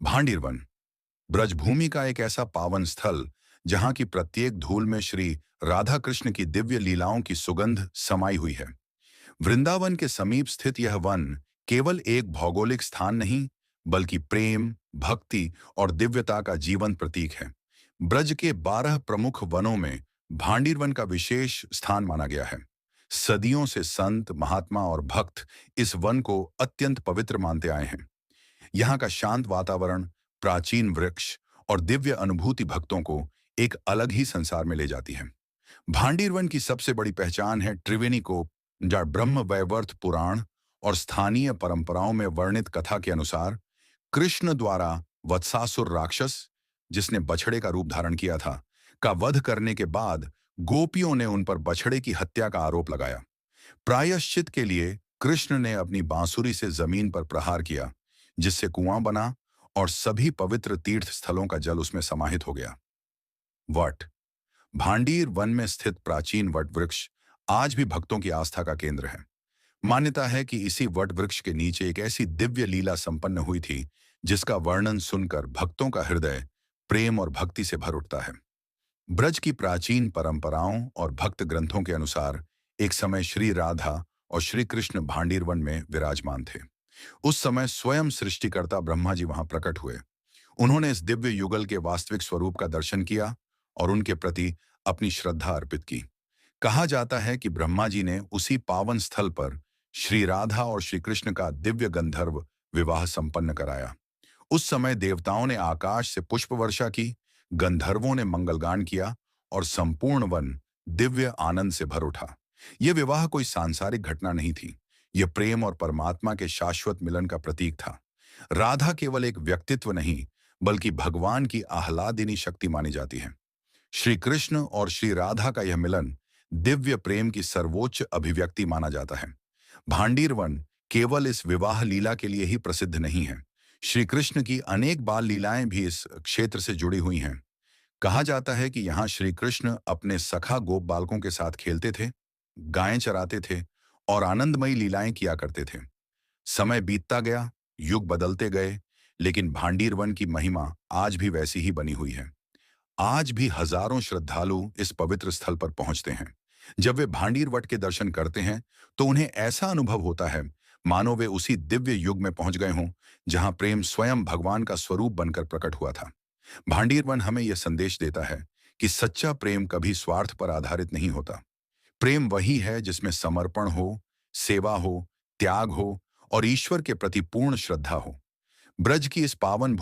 Bhandir one Braj Bhoomi का एक ऐसा पावन स्थल जहां की प्रत्येक धूल में श्री राधा कृष्ण की दिव्य लीलाओं की सुगंध समाई हुई है। वृंदावन के समीप स्थित यह वन केवल एक भौगोलिक स्थान नहीं, बल्कि प्रेम, भक्ति और दिव्यता का जीवंत प्रतीक है। ब्रज के 12 प्रमुख वनों में भांडीर वन का विशेष स्थान माना गया है। सदियों से संत, महात्मा और भक्त इस वन को अत्यंत पवित्र मानते आए हैं। यहाँ का शांत वातावरण, प्राचीन वृक्ष और दिव्य अनुभूति भक्तों को एक अलग ही संसार में ले जाती है। भांडीर वन की सबसे बड़ी पहचान है त्रिवेणी को, जहाँ ब्रह्म वैवर्त पुराण और स्थानीय परंपराओं में वर्णित कथा के अनुसार कृष्ण द्वारा वत्सासुर राक्षस, जिसने बछड़े का रूप धारण किया था, का वध करने के बाद गोपियों ने उन पर बछड़े की हत्या का आरोप लगाया। प्रायश्चित के लिए कृष्ण ने अपनी बांसुरी से जमीन पर प्रहार किया, जिससे कुआं बना और सभी पवित्र तीर्थ स्थलों का जल उसमें समाहित हो गया। वट भांडीर वन में स्थित प्राचीन वट वृक्ष आज भी भक्तों की आस्था का केंद्र है। मान्यता है कि इसी वट वृक्ष के नीचे एक ऐसी दिव्य लीला संपन्न हुई थी, जिसका वर्णन सुनकर भक्तों का हृदय प्रेम और भक्ति से भर उठता है। ब्रज की प्राचीन परंपराओं और भक्त ग्रंथों के अनुसार एक समय श्री राधा और श्री कृष्ण भांडीर वन में विराजमान थे। उस समय स्वयं सृष्टिकर्ता ब्रह्मा जी वहां प्रकट हुए। उन्होंने इस दिव्य युगल के वास्तविक स्वरूप का दर्शन किया और उनके प्रति अपनी श्रद्धा अर्पित की। कहा जाता है कि ब्रह्मा जी ने उसी पावन स्थल पर श्री राधा और श्री कृष्ण का दिव्य गंधर्व विवाह संपन्न कराया। उस समय देवताओं ने आकाश से पुष्प वर्षा की, गंधर्वों ने मंगलगान किया और संपूर्ण वन दिव्य आनंद से भर उठा। यह विवाह कोई सांसारिक घटना नहीं थी, यह प्रेम और परमात्मा के शाश्वत मिलन का प्रतीक था। राधा केवल एक व्यक्तित्व नहीं, बल्कि भगवान की आह्लादिनी शक्ति मानी जाती है। श्री कृष्ण और श्री राधा का यह मिलन दिव्य प्रेम की सर्वोच्च अभिव्यक्ति माना जाता है। भांडीर वन केवल इस विवाह लीला के लिए ही प्रसिद्ध नहीं है। श्री कृष्ण की अनेक बाल लीलाएं भी इस क्षेत्र से जुड़ी हुई हैं। कहा जाता है कि यहाँ श्री कृष्ण अपने सखा गोप बालकों के साथ खेलते थे, गायें चराते थे और आनंदमयी लीलाएं किया करते थे। समय बीतता गया, युग बदलते गए, लेकिन भांडीर वन की महिमा आज भी वैसी ही बनी हुई है। आज भी हजारों श्रद्धालु इस पवित्र स्थल पर पहुंचते हैं। जब वे भांडीर वट के दर्शन करते हैं तो उन्हें ऐसा अनुभव होता है मानो वे उसी दिव्य युग में पहुंच गए हों, जहां प्रेम स्वयं भगवान का स्वरूप बनकर प्रकट हुआ था। भांडीर वन हमें यह संदेश देता है कि सच्चा प्रेम कभी स्वार्थ पर आधारित नहीं होता। प्रेम वही है जिसमें समर्पण हो, सेवा हो, त्याग हो और ईश्वर के प्रति पूर्ण श्रद्धा हो। ब्रज की इस पावन